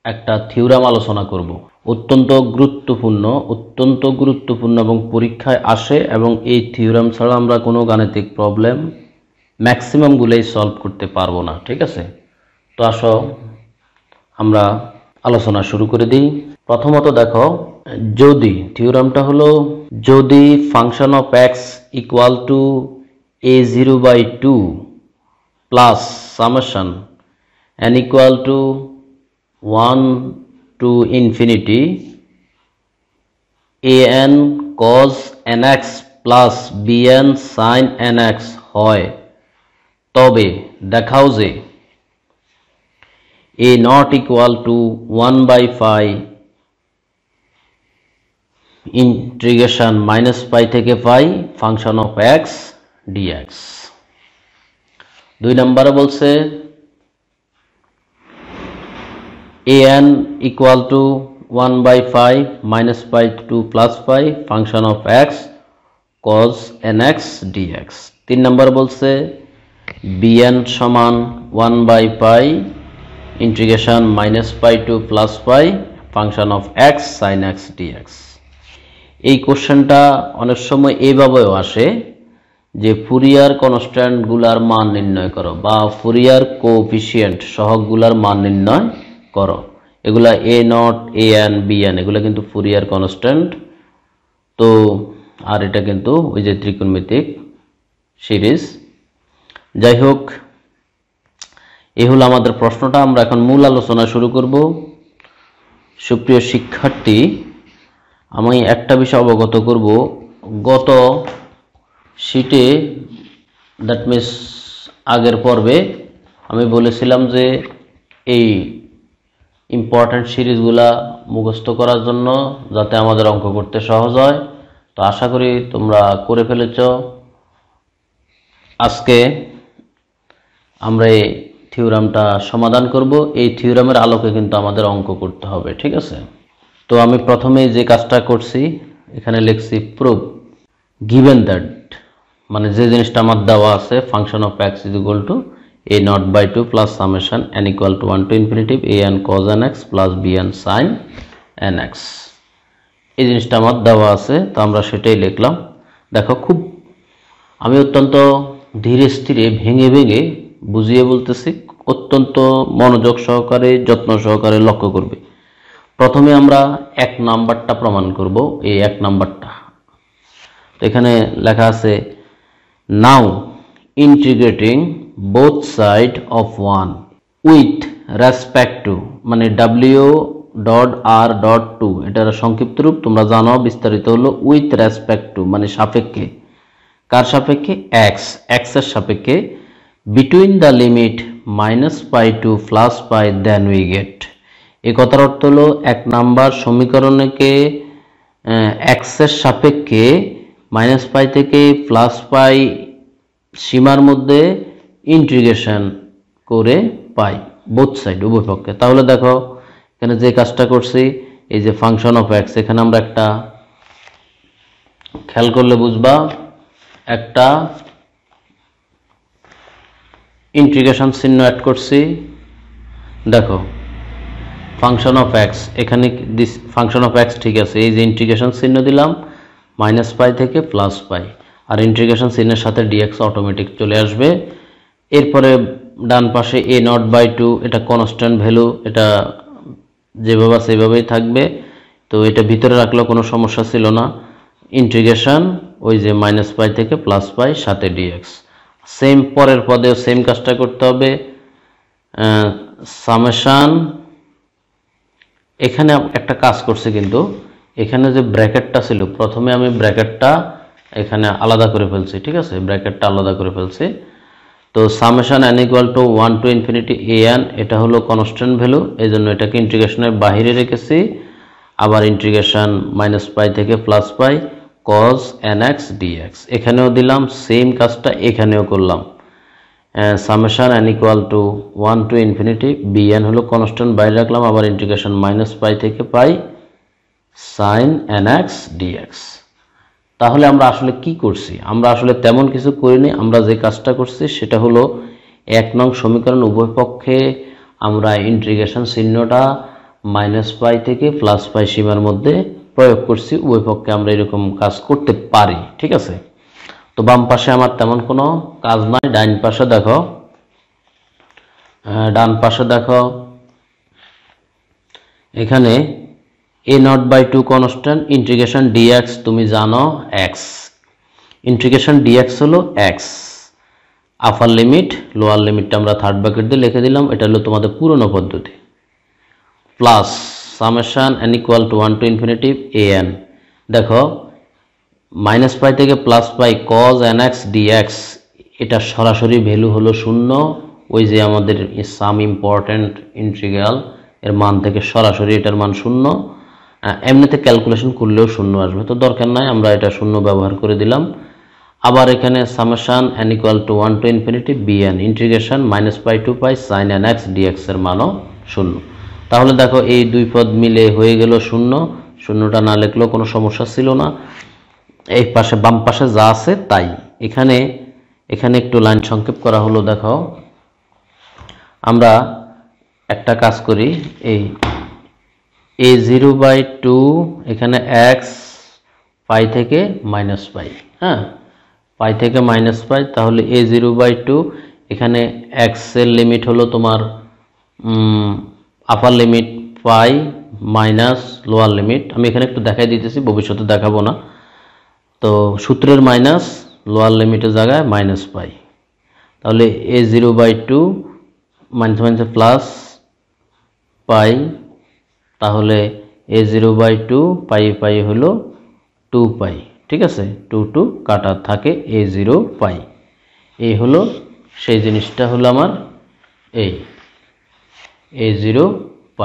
একটা থিওরাম আলোচনা করব। অত্যন্ত গুরুত্বপূর্ণ এবং পরীক্ষায় আসে, এবং এই থিওরাম ছাড়া আমরা কোনো গাণিতিক প্রবলেম ম্যাক্সিমামগুলোই সলভ করতে পারবো না। ঠিক আছে, তো আসো আমরা আলোচনা শুরু করে দিই। প্রথমত দেখো, যদি থিওরামটা হলো, যদি function of x equal two a0/2 plus summation n equal to 1 to infinity an cos nx plus bn sin nx হয়, তবে দেখাও যে a not equal to 1/5 integration minus pi থেকে pi function of x dx। 2 নম্বরে বলছে an equal to 1/5 minus pi to plus pi function of x cos nx dx। 3 নম্বর বলছে bn সমান 1/pi integration minus pi to plus pi function of x sin x dx। এই কোশ্চেনটা অনেক সময় এইভাবেও আসে যে ফুরিয়ার কনস্ট্যান্ট গুলার মান নির্ণয় করো বা ফুরিয়ার কোএফিসিয়েন্ট সহগগুলার মান নির্ণয় করো। এগুলা a নট an bn এগুলা কিন্তু ফুরিয়ার কনস্ট্যান্ট। তো আর এটা কিন্তু ওই যে ত্রিকোণমিতিক সিরিজ। যাই হোক, এই হলো আমাদের প্রশ্নটা। আমরা এখন মূল আলোচনা শুরু করব। সুপ্রিয় শিক্ষার্থী, আমি একটা বিষয় অবগত করব। গত শীটে, দ্যাট মিনস আগের পর্বে আমি বলেছিলাম যে এই ইম্পর্ট্যান্ট সিরিজগুলা মুখস্থ করার জন্য যাতে আমাদের অঙ্ক করতে সহজ হয়। তো আশা করি তোমরা করে ফেলেছ। আজকে আমরা এই থিওরামটা সমাধান করব। এই থিওরামের আলোকে কিন্তু আমাদের অঙ্ক করতে হবে। ঠিক আছে, তো আমি প্রথমে যে কাজটা করছি, এখানে লিখছি প্রুফ গিভেন দ্যাট, মানে যে জিনিসটা আমার দেওয়া আছে function of x is equal to a0/2 plus summation n equal to 1 to infinity an cos nx plus bn sin nx, এই জিনিসটা আমার দেওয়া আছে। তো আমরা সেটাই লিখলাম। দেখো, আমি অত্যন্ত ধীরে স্থিরে ভেঙে ভেঙে বুঝিয়ে বলতেছি, অত্যন্ত মনোযোগ সহকারে যত্ন সহকারে লক্ষ্য করবে। প্রথমে আমরা 1 নাম্বারটা প্রমাণ করব। এই 1 নাম্বারটা এখানে লেখা আছে, now integrating both side of 1 with respect to, মানে w.r.2, এটার সংক্ষিপ্ত রূপ তোমরা জানো, বিস্তারিত হলো উইথ রেসপেক্ট টু, মানে সাপেক্ষে। কার সাপেক্ষে? এক্স এর সাপেক্ষে। Between the limit -pi to +pi then we get. এই কথার অর্থ হলো 1 নাম্বার সমীকরণকে এক্স এর সাপেক্ষে -pi থেকে +pi সীমার মধ্যে ইন্টিগ্রেশন করে পাই বোথ সাইড, উভয় পক্ষে। তাহলে দেখো এখানে যে কাজটা করছি, এই যে ফাংশন অফ এক্স, এখানে আমরা একটা খেয়াল করলে বুঝবা, একটা ইন্টিগ্রেশন চিহ্ন অ্যাড করছি। দেখো ফাংশন অফ এক্স, এখানে ফাংশন অফ এক্স ঠিক আছে, এই যে ইন্টিগ্রেশন চিহ্ন দিলাম -pi থেকে +pi, আর ইন্টিগ্রেশন চিহ্নের সাথে ডিএক্স অটোমেটিক চলে আসবে। এরপরে ডান পাশে a0/2, এটা কনস্ট্যান্ট ভ্যালু, এটা যেভাবে আছে সেভাবেই থাকবে। তো এটা ভিতরে রাখলেও কোনো সমস্যা ছিল না। ইন্টিগ্রেশন ওই যে -pi থেকে +pi সাথে ডিএক্স। সেম পরের পদেও সেম কাজটা করতে হবে। সামেশন, এখানে একটা কাজ করছে, কিন্তু এখানে যে ব্র্যাকেটটা ছিল, প্রথমে আমি ব্র্যাকেটটা এখানে আলাদা করে ফেলছি। ঠিক আছে, ব্র্যাকেটটা আলাদা করে ফেলছি। তো summation n equal to 1 to infinity an, এটা হলো কনস্ট্যান্ট ভ্যালু, এই জন্য এটাকে ইন্টিগ্রেশনের বাইরে রেখেছি। আবার ইন্টিগ্রেশন -pi থেকে +pi cos nx dx, এখানেও দিলাম সেম কাজটা, এখানেও করলাম। Summation n equal to 1 to infinity bn হলো কনস্ট্যান্ট, বাইরে রাখলাম। আবার ইন্টিগ্রেশন -pi থেকে pi sin nx dx। তাহলে আমরা আসলে কি করছি? আমরা আসলে তেমন কিছু করিনি। আমরা যে কাজটা করছি সেটা হলো 1 নং সমীকরণ উভয় পক্ষে আমরা ইন্টিগ্রেশন চিহ্নটা -π থেকে +π সীমার মধ্যে প্রয়োগ করছি। উভয় পক্ষে আমরা এরকম কাজ করতে পারি, ঠিক আছে। তো বাম পাশে আমার তেমন কোনো কাজ নাই। ডান পাশে দেখো, এখানে a0/2 কনস্ট্যান্ট, ইন্টিগ্রেশন dx তুমি জানো x, ইন্টিগ্রেশন dx হলো x, আপার লিমিট লোয়ার লিমিটটা আমরা থার্ড ব্র্যাকেট দিয়ে লিখে দিলাম, এটা হলো তোমাদের পুরনো পদ্ধতি, plus summation n = 1 to infinity an। দেখো -π থেকে +π cos nx dx, এটা সরাসরি ভ্যালু হলো 0। ওই যে আমাদের সাম ইম্পর্টেন্ট ইন্টিগ্রাল এর মান থেকে সরাসরি এটার মান 0। এমনিতে ক্যালকুলেশন করলেও 0 আসবে, তো দরকার নাই, আমরা এটা 0 ব্যবহার করে দিলাম। আবার এখানে summation n = 1 to infinity bn, integration -π to π sin nx dx এর মানও 0। তাহলে দেখো এই দুই পদ মিলে হয়ে গেল 0, 0টা না লিখলেও কোনো সমস্যা ছিল না। এই পাশে বাম পাশে যা আছে তাই। এখানে একটু লাইন সংক্ষেপ করা হলো। দেখো আমরা একটা কাজ করি, এই a0/2 এখানে x π থেকে -π, হ্যাঁ, π থেকে -π, তাহলে a0/2 এখানে x এর লিমিট হলো তোমার upper limit π minus lower limit. আমি এখানে একটু দেখাই দিতেছি, ভবিষ্যতে দেখাবো না। তো সূত্রের মাইনাস লোয়ার লিমিটের জায়গায় -π, তাহলে a0/2 মাইনাস প্লাস π, তাহলে a0/2 π হলো 2π, ঠিক আছে, 2 কাটা থাকে a0π। এই হলো সেই জিনিসটা হলো আমার এই a0π।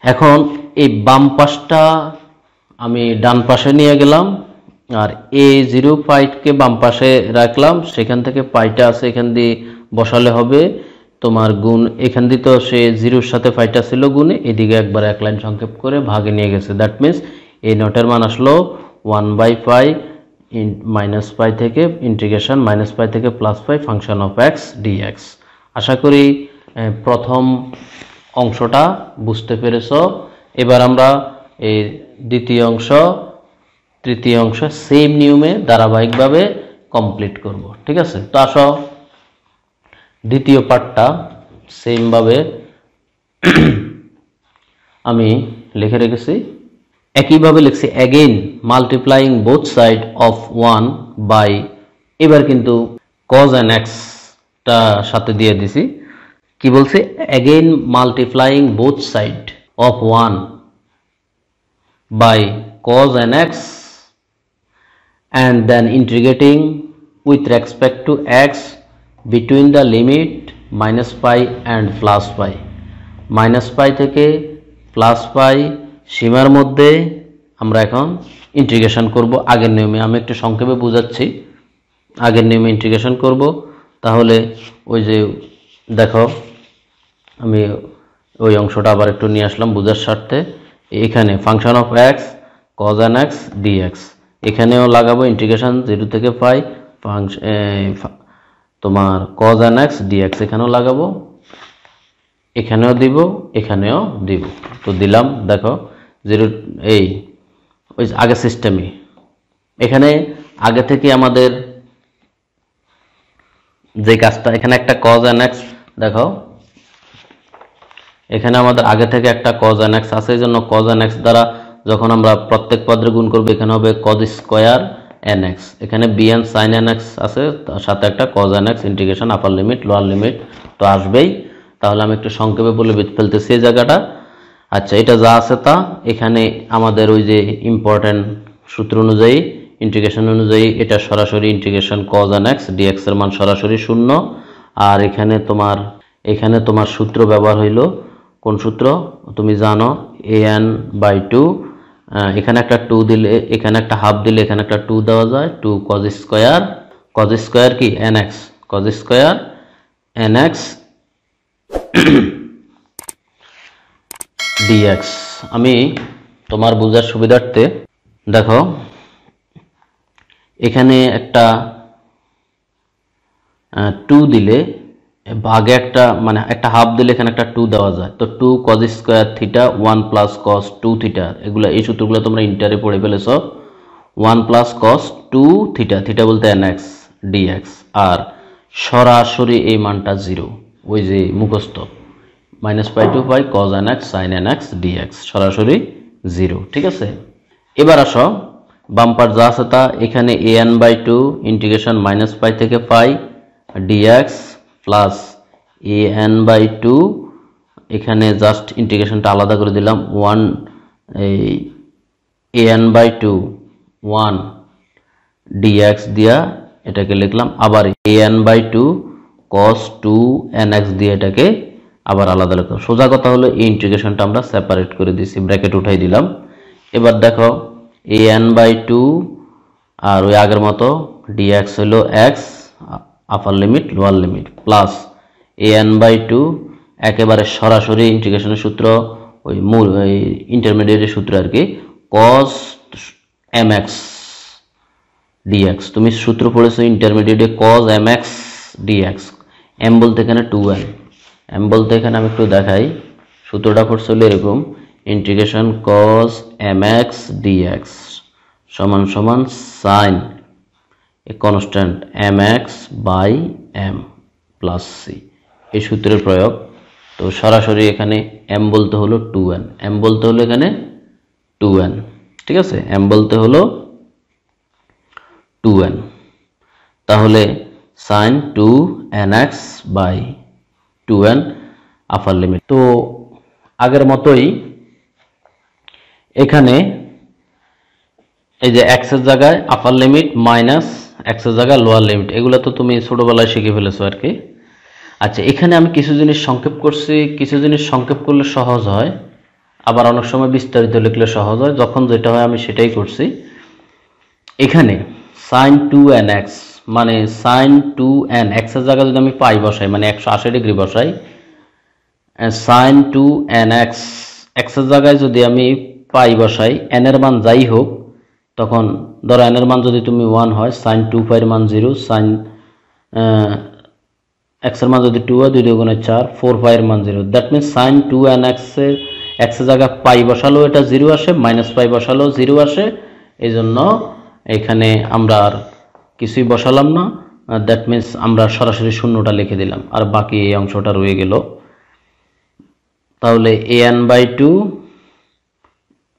এখন এই বাম পাশটা আমি ডান পাশে নিয়ে গেলাম, আর a0π কে বাম পাশে রাখলাম, সেখান থেকে পাইটা আছে এখান দিয়ে বসালে হবে তোমার গুণ, এখান দিয়ে তো সে 0-র সাথে পাইটা ছিল গুণে, এদিকে একবার এক লাইন সংক্ষেপ করে ভাগে নিয়ে গেছে। দ্যাট মিনস এই নটের মান আসলো 1/π -π থেকে ইন্টিগ্রেশন -π থেকে +π ফাংশন অফ x dx। আশা করি প্রথম অংশটা বুঝতে পেরেছ। এবার আমরা এই দ্বিতীয় অংশ, তৃতীয় অংশ সেম নিয়মে ধারাবাহিকভাবে কমপ্লিট করব, ঠিক আছে। তো আসো দ্বিতীয় পার্টটা সেম ভাবে আমি লিখে রেখেছি, একইভাবে লিখছি again multiplying both side of 1 by, এবার কিন্তু cos nx টা সাথে দিয়ে দিছি। কি বলছে, again multiplying both side of 1 by cos nx and then integrating with respect to x between the limit -π and +π, -π থেকে +π সীমার মধ্যে আমরা এখন ইন্টিগ্রেশন করব আগের নিয়মে। আমি একটু সংক্ষেপে বোঝাচ্ছি, আগের নিয়মে ইন্টিগ্রেশন করব। তাহলে ওই যে দেখো আমি ওই অংশটা আবার একটু নিয়ে আসলাম বোঝার স্বার্থে। এখানে function of x cos nx dx, এখানেও লাগাবো ইন্টিগ্রেশন 0 থেকে π তোমার cos nx dx, এখানেও লাগাবো, এখানেও দিব, এখানেও দিব। তো দিলাম, দেখো 0 এই ওই আগে সিস্টেমে, এখানে আগে থেকে আমাদের যে কাজটা, এখানে একটা cos nx, দেখো এখানে আমাদের আগে থেকে একটা cos nx আছে, এই জন্য cos nx দ্বারা যখন আমরা প্রত্যেক পদের গুণ করব, এখানে হবে cos স্কয়ার nx, এখানে bn sin nx আছে, তার সাথে একটা cos nx ইন্টিগ্রেশন আপার লিমিট লোয়ার লিমিট তো আসবেই। তাহলে আমি একটু সংক্ষেপে বলে ফেলতেছি এই জায়গাটা। আচ্ছা, এটা যা আছে তা এখানে আমাদের ওই যে ইম্পর্টেন্ট সূত্র অনুযায়ী, ইন্টিগ্রেশন অনুযায়ী এটা সরাসরি ইন্টিগ্রেশন cos nx dx এর মান সরাসরি 0। আর এখানে তোমার সূত্র ব্যবহার হইল, কোন সূত্র তুমি জানো, an/2, এখানে একটা 2 দিলে, এখানে একটা হাফ দিলে, এখানে একটা 2 দেওয়া যায়, 2 cos স্কয়ার কি nx, cos square nx dx। আমি তোমার বোঝার সুবিধার্থে দেখো এখানে একটা 2 দিলে ভাগে একটা মানে একটা হাফ দিলে এখানে একটা 2 দেওয়া যায়, তো 2 cos square theta 1 plus cos 2 theta, এগুলো এই সূত্রগুলো তোমরা ইন্টারে পড়ে ফেলেছো। 1 প্লাস cos 2 থিটা, থিটা বলতে nx dx, আর সরাসরি এই মানটা 0, ওই যে মুখস্থ -π to π cos nx sin nx dx, সরাসরি 0। ঠিক আছে, এবার আসো বাম্পার যা আছে তা, এখানে an/2 ইন্টিগ্রেশন -π থেকে π dx প্লাস an/2, এখানে জাস্ট ইন্টিগ্রেশনটা আলাদা করে দিলাম 1 এই an/2 1 dx দিয়া এটাকে লিখলাম, আবার an/2 cos 2 nx দিয়ে এটাকে আবার আলাদা লিখলাম। সোজা কথা হলো এই ইন্টিগ্রেশনটা আমরা সেপারেট করে দিয়েছি, ব্র্যাকেট উঠাই দিলাম। এবার দেখো an/2 আর ওই আগের মতো dx হলো x আপার limit lower limit plus an/2 একেবারে সরাসরি ইন্টিগ্রেশনের সূত্র, ওই মূল ইন্টারমিডিয়েটের সূত্র আর কি, cos mx dx। তুমি সূত্র পড়েছো ইন্টারমিডিয়েটে cos mx dx, m বলতে এখানে 2n, m বলতে এখানে আমি একটু দেখাই, সূত্রটা পড়ছিল এরকম, ইন্টিগ্রেশন cos mx dx সমান সমান sin এ constant mx by m plus c, এই সূত্রের প্রয়োগ। তো সরাসরি এখানে m বলতে হলো 2n, m বলতে হলো এখানে 2n। ঠিক আছে, m বলতে হলো 2n, তাহলে sin 2nx by 2n upper limit. তো আগের মতোই এখানে এই যে x এর জায়গায় আপার লিমিট মাইনাস x এর জায়গায় লোয়ার লিমিট, এগুলো তো তুমি ছোটবেলায় শিখে ফেলেছো আর কি। আচ্ছা, এখানে আমি কিছু জিনিস সংক্ষেপ করছি, কিছু জিনিস সংক্ষেপ করলে সহজ হয়, আবার অনেক সময় বিস্তারিত লিখলে সহজ হয়, যখন যেটা হয় আমি সেটাই করছি। এখানে sin 2nx মানে sin 2n, x এর জায়গায় যদি আমি পাই বসাই মানে 180 ডিগ্রি বসাই, sin 2nx x এর জায়গায় যদি আমি পাই বসাই, n এর মান যাই হোক, তখন ধরো n এর মান যদি তুমি 1 হয়, sin 2π এর মান 0, sin x এর মান যদি 2 হয়, 2 × 4, 4π এর মান 0, দ্যাট মিনস sin 2nx এর x এর জায়গায় পাই বসালেও এটা 0 আসে, -π বসালেও 0 আসে, এই জন্য এখানে আমরা আর কিছুই বসালাম না, দ্যাট মিনস আমরা সরাসরি শূন্যটা লিখে দিলাম, আর বাকি এই অংশটা রয়ে গেল। তাহলে an/2,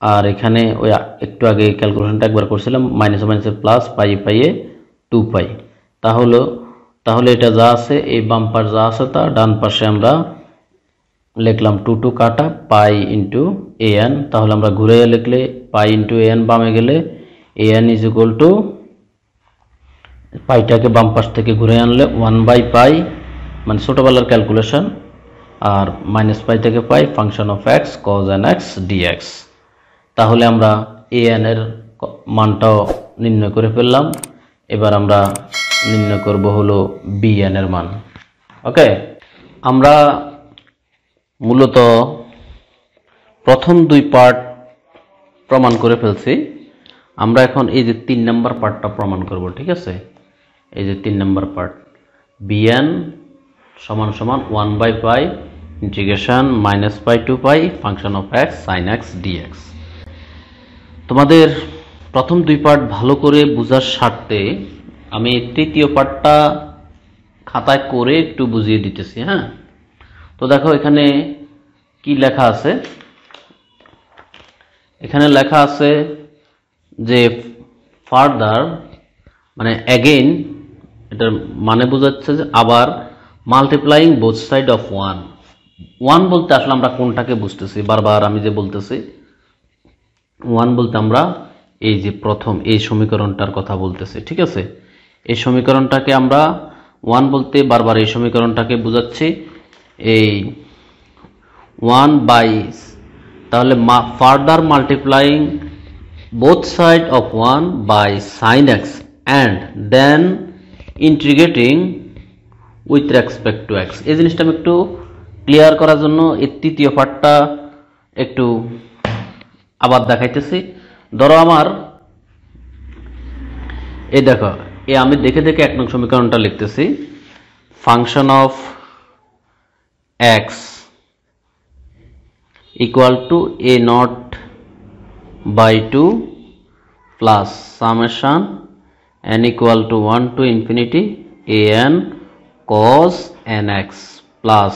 আর এখানে ওই একটু আগে ক্যালকুলেশনটা একবার করছিলাম, মাইনাস মাইনাসে প্লাস, পাই পাইয়ে 2π, তাহলে এটা যা আছে এই বাম্পার যা আছে তা ডান পাশে আমরা লিখলাম 2 কাটা পাই ইন্টু an, তাহলে আমরা ঘুরে লিখলে পাই ইন্টু an বামে গেলে an ইজ ইকুয়াল টু, পাইটাকে বাম পাশ থেকে ঘুরে আনলে 1/π মানে ছোটবেলার ক্যালকুলেশন, আর -π থেকে pi function of x cos nx dx। তাহলে আমরা an এর মানটাও নির্ণয় করে ফেললাম, এবার আমরা নির্ণয় করব হলো bn এর মান। ওকে, আমরা মূলত প্রথম দুই পার্ট প্রমাণ করে ফেলছি, আমরা এখন এই যে 3 নম্বর পার্টটা প্রমাণ করব। ঠিক আছে, এই যে 3 নম্বর পার্ট, bn সমান সমান 1/π integration -π to π function of x sin x dx। তোমাদের প্রথম দুই পার্ট ভালো করে বোঝার স্বার্থে আমি তৃতীয় পার্টটা খাতায় করে একটু বুঝিয়ে দিতেছি। হ্যাঁ, তো দেখো এখানে কি লেখা আছে, এখানে লেখা আছে যে ফার্দার মানে অ্যাগেইন, এটার মানে বোঝাচ্ছে যে আবার মাল্টিপ্লাইং বোথ সাইড অফ 1 বলতে আসলে আমরা কোনটাকে বুঝতেছি, বারবার আমি যে বলতেছি 1 বলতে আমরা এই যে প্রথম এই সমীকরণটার কথা বলতেছি। ঠিক আছে, এই সমীকরণটাকে আমরা 1 বলতে বারবার এই সমীকরণটাকে বোঝাচ্ছি এই 1 তাহলে further multiplying both side of 1 by sin x and then integrating with respect to x। এই জিনিসটা আমি একটু ক্লিয়ার করার জন্য এই তৃতীয় পার্টটা একটু আবার দেখাইতেছি। ধরো আমার এই দেখো, আমি দেখে দেখে 1 নং সমীকরণটা লিখতেছি, function of x equal to a nought by 2 plus summation n equal to 1 to infinity an cos nx plus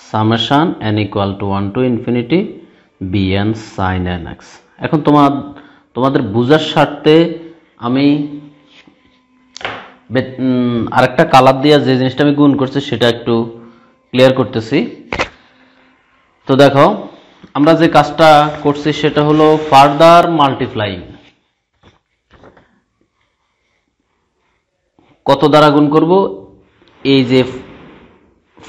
summation n equal to 1 to infinity bn sin nx। এখন তোমাদের বুঝার স্বার্থে আমি আরেকটা কালার দিয়ে যে জিনিসটা আমি গুণ করছি সেটা একটু ক্লিয়ার করতেছি। তো দেখো আমরা যে কাজটা করছি সেটা হলো ফার্দার মাল্টিপ্লাইং। কত দ্বারা গুণ করব? এই যে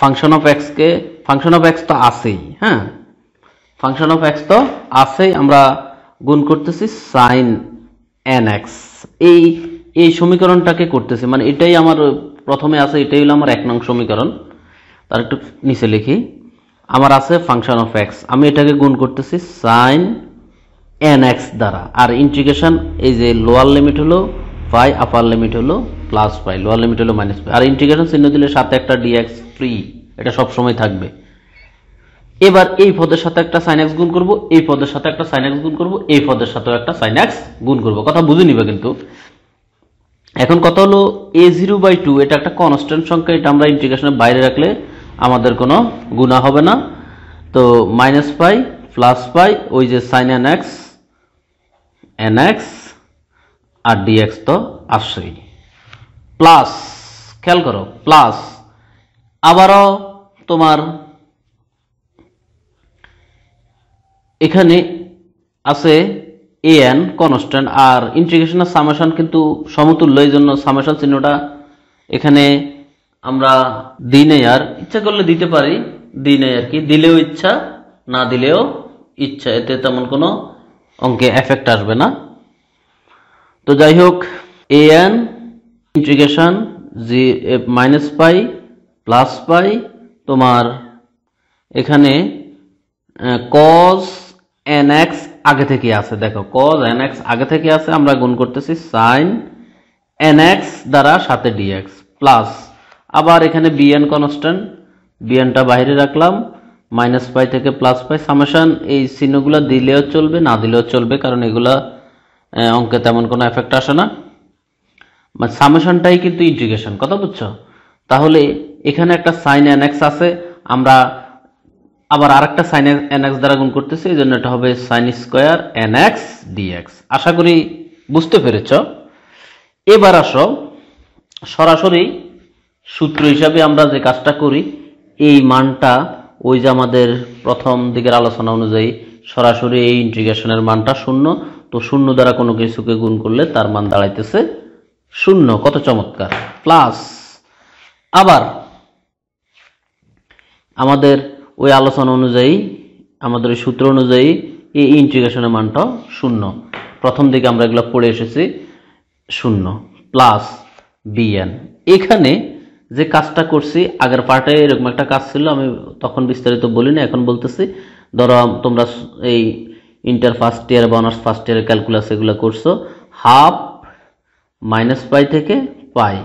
function of x K, function of x তো আছেই, হ্যাঁ ফাংশন অফ এক্স তো আছেই, আমরা গুণ করতেছি সাইন এন এক্স। এই সমীকরণটাকে করতেছি, মানে এটাই আমার প্রথমে আছে, এটাই হলো আমার 1 নং সমীকরণ। তার একটু নিচে লিখি, আমার আছে ফাংশন অফ এক্স, আমি এটাকে গুণ করতেছি সাইন এন এক্স দ্বারা। আর ইন্টিগ্রেশন এই যে লোয়ার লিমিট হলো পাই, আপার লিমিট হলো প্লাস পাই, লোয়ার লিমিট হলো মাইনাস পাই। আর ইন্টিগ্রেশন চিহ্ন দিলে সাথে একটা ডিএক্স ফ্রি, এটা সব সময় থাকবে। এবার এই পদের সাথে একটা sin x গুণ করব, এই পদের সাথে একটা sin x গুণ করব, এই পদের সাথেও একটা sin x গুণ করব। কথা বুঝে নিবে কিন্তু। এখন কথা হলো a0/2 এটা একটা কনস্ট্যান্ট সংখ্যা, এটা আমরা ইন্টিগ্রেশনের বাইরে রাখলে আমাদের কোনো গুণা হবে না। তো মাইনাস পাই প্লাস পাই, ওই যে sin nx আর dx তো আসছেই, প্লাস খেয়াল করো প্লাস আবারও তোমার এখানে আছে an কনস্ট্যান্ট, আর ইন্টিগ্রেশন আর সামেশন কিন্তু সমতুল্য, এই জন্য সামেশন চিহ্নটা এখানে আমরা দিই নাই, আর ইচ্ছা করলে দিতে পারি, দিই নাই আর কি, দিলেও ইচ্ছা না দিলেও ইচ্ছা, এতে তেমন কোনো অঙ্কে এফেক্ট আসবে না। তো যাই হোক an integration minus pi plus পাই, তোমার এখানে cos nx আগে থেকে আছে, দেখো cos nx আগে থেকে আছে, আমরা গুণ করতেছি sin nx দ্বারা সাথে dx প্লাস আবার এখানে bn কনস্ট্যান্ট, bnটা বাইরে রাখলাম, মাইনাস পাই থেকে প্লাস পাই, সামেশন এই চিহ্নগুলো দিলেও চলবে না দিলেও চলবে, কারণ এগুলা অঙ্কে তেমন কোনো এফেক্ট আসে না, মানে সামেশনটাই কিন্তু ইন্টিগ্রেশন, কথা বুঝছো? তাহলে এখানে একটা sin nx আছে, আমরা আবার আরেকটা sin nx দ্বারা গুণ করতেছি, এই জন্য এটা হবে sin স্কয়ার nx dx। আশা করি বুঝতে পেরেছ। এবার আসো সরাসরি সূত্র হিসাবে আমরা যে কাজটা করি, এই মানটা ওই যে আমাদের প্রথম দিকের আলোচনা অনুযায়ী সরাসরি এই ইন্টিগ্রেশনের মানটা 0, তো 0 দ্বারা কোনো কিছুকে গুণ করলে তার মান দাঁড়াইতেছে 0। কত চমৎকার। প্লাস আবার আমাদের ওই আলোচনা অনুযায়ী, আমাদের ওই সূত্র অনুযায়ী এই ইন্টিগ্রেশনের মানটাও 0, প্রথম দিকে আমরা এগুলো পড়ে এসেছি 0 প্লাস bn। এখানে যে কাজটা করছি আগের পার্টে এরকম একটা কাজ ছিল, আমি তখন বিস্তারিত বলি না, এখন বলতেছি। ধরো তোমরা এই ইন্টার ফার্স্ট ইয়ার বা অনার্স ফার্স্ট ইয়ারের ক্যালকুলাস এগুলো করছো, হাফ মাইনাস পাই থেকে পাই,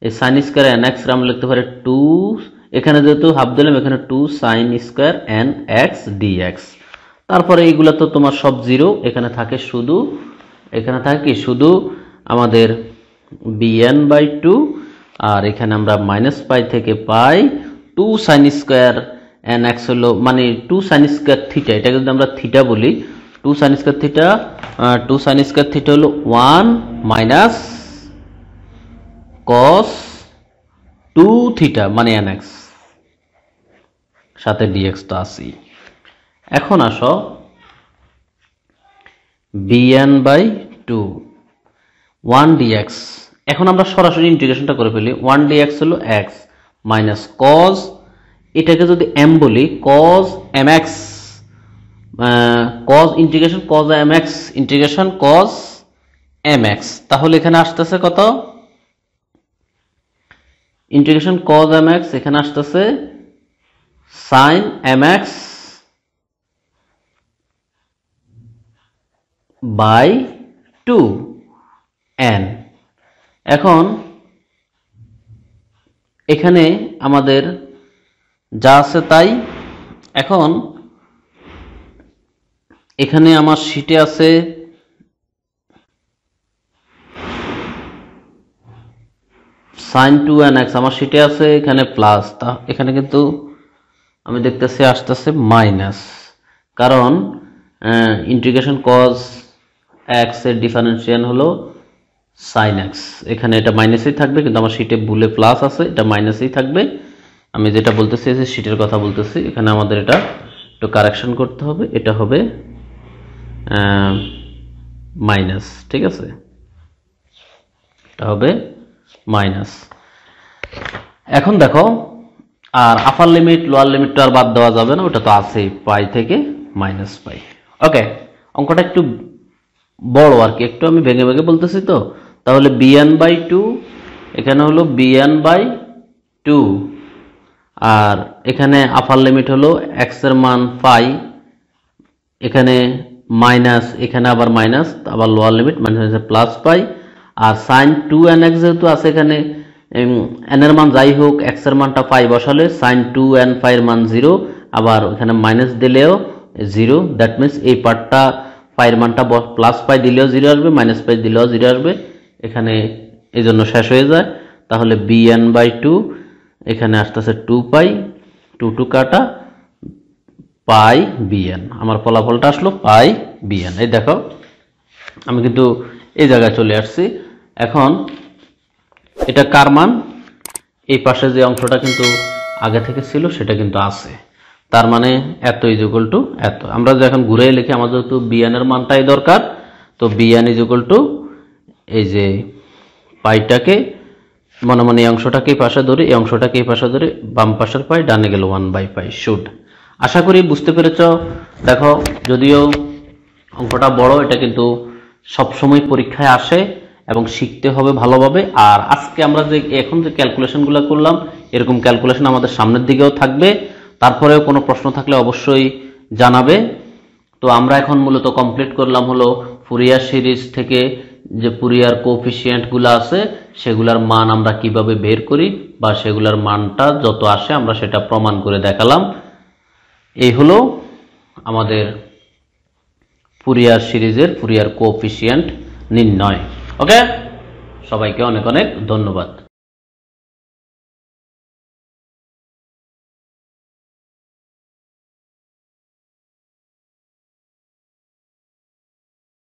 এই সাইন স্কয়ার nx আমরা লিখতে পারি 2, এখানে যেহেতু হাফ দিলাম এখানে 2 sin স্কয়ার nx dx। তারপরে এইগুলা তো তোমার সব জিরো, এখানে থাকে শুধু, এখানে থাকে কি শুধু আমাদের bn/2, আর এখানে আমরা মাইনাস পাই থেকে পাই 2 sin স্কয়ার nx হলো মানে 2 sin স্কয়ার থিটা, এটাকে যদি আমরা থিটা বলি, 2 sin square theta, 2 sin square theta হলো 1 মাইনাস cos 2 থিটা মানে nx, সাথে dx তো আছেই। এখন আসো bn/2 1 dx, এখন আমরা সরাসরি ইন্টিগ্রেশনটা করে ফেলি। 1 dx হলো x মাইনাস cos, এটাকে যদি m বলি cos mx, cos integration cos mx integration cos mx, তাহলে এখানে আসতেছে কত? ইন্টিগ্রেশন cos mx এখানে আসতেছে sin mx বাই 2n। এখন এখানে আমাদের যা আছে তাই। এখন এখানে আমার শীটে আছে sin 2nx, আমার শীটে আছে এখানে প্লাস, তা এখানে কিন্তু আমি দেখতেছি আসতেছে মাইনাস, কারণ ইন্টিগ্রেশন cos x এর ডিফারেন্সিয়াল হলো sin x। এখানে এটা মাইনাসই থাকবে, কিন্তু আমার শীটে ভুলে প্লাস আছে, এটা মাইনাসই থাকবে। আমি যেটা বলতেছি যে শীটের কথা বলতেছি, এখানে আমাদের এটা একটু কারেকশন করতে হবে, এটা হবে মাইনাস, ঠিক আছে, এটা হবে মাইনাস। এখন দেখো, আর আপার লিমিট লোয়ার লিমিটটা আর বাদ দেওয়া যাবে না, ওটা তো আছেই, পাই থেকে মাইনাস পাই। ওকে, অঙ্কটা একটু বড় আর কি, একটু আমি ভেঙে ভেঙে বলতেছি তো। তাহলে bn/2, এখানে হলো bn/2, আর এখানে আপার লিমিট হলো x এর মান পাই, এখানে মাইনাস, এখানে আবার মাইনাস, আবার lower limit minus plus pi. আর sin 2nx যেহেতু আছে, এখানে n এর মান যাই হোক, x এর মানটা পাই বসালে sin 2n পাই এর মান 0, আবার এখানে মাইনাস দিলেও 0, দ্যাট মিনস এই পার্টটা পাই এর মানটা প্লাস পাই দিলেও 0 আসবে, মাইনাস পাই দিলেও 0 আসবে, এখানে এই জন্য শেষ হয়ে যায়। তাহলে bn/2 এখানে আসতেছে 2 পাই, 2 কাটা পাই bn, আমার ফলাফলটা আসলো পাই bn। এই দেখো, আমি কিন্তু এই জায়গায় চলে আসছি। এখন এটা কার মান? এই পাশে যে অংশটা কিন্তু আগে থেকে ছিল সেটা কিন্তু আছে, তার মানে এত ইজ ইকুয়াল টু এত। আমরা যে এখন ঘুরে লিখি, আমাদের যেহেতু bn এর মানটাই দরকার, তো bn ইজ ইকুয়াল টু এই যে পাইটাকে মনে মনে এই অংশটাকে এই পাশে ধরে, এই অংশটাকে এই পাশে ধরে, বাম পাশের পাই ডানে গেল 1/পাই শুড। আশা করি বুঝতে পেরেছ। দেখো, যদিও অঙ্কটা বড়, এটা কিন্তু সবসময় পরীক্ষায় আসে এবং শিখতে হবে ভালোভাবে। আর আজকে আমরা যে এখন যে ক্যালকুলেশনগুলো করলাম, এরকম ক্যালকুলেশন আমাদের সামনের দিকেও থাকবে। তারপরেও কোনো প্রশ্ন থাকলে অবশ্যই জানাবে। তো আমরা এখন মূলত কমপ্লিট করলাম হলো ফুরিয়ার সিরিজ থেকে যে ফুরিয়ার কোএফিসিয়েন্টগুলো আছে সেগুলোর মান আমরা কিভাবে বের করি, বা সেগুলোর মানটা যত আসে আমরা সেটা প্রমাণ করে দেখালাম। এই হলো আমাদের ফুরিয়ার সিরিজের ফুরিয়ার কোএফিসিয়েন্ট নির্ণয়। ওকে, সবাইকে অনেক অনেক ধন্যবাদ।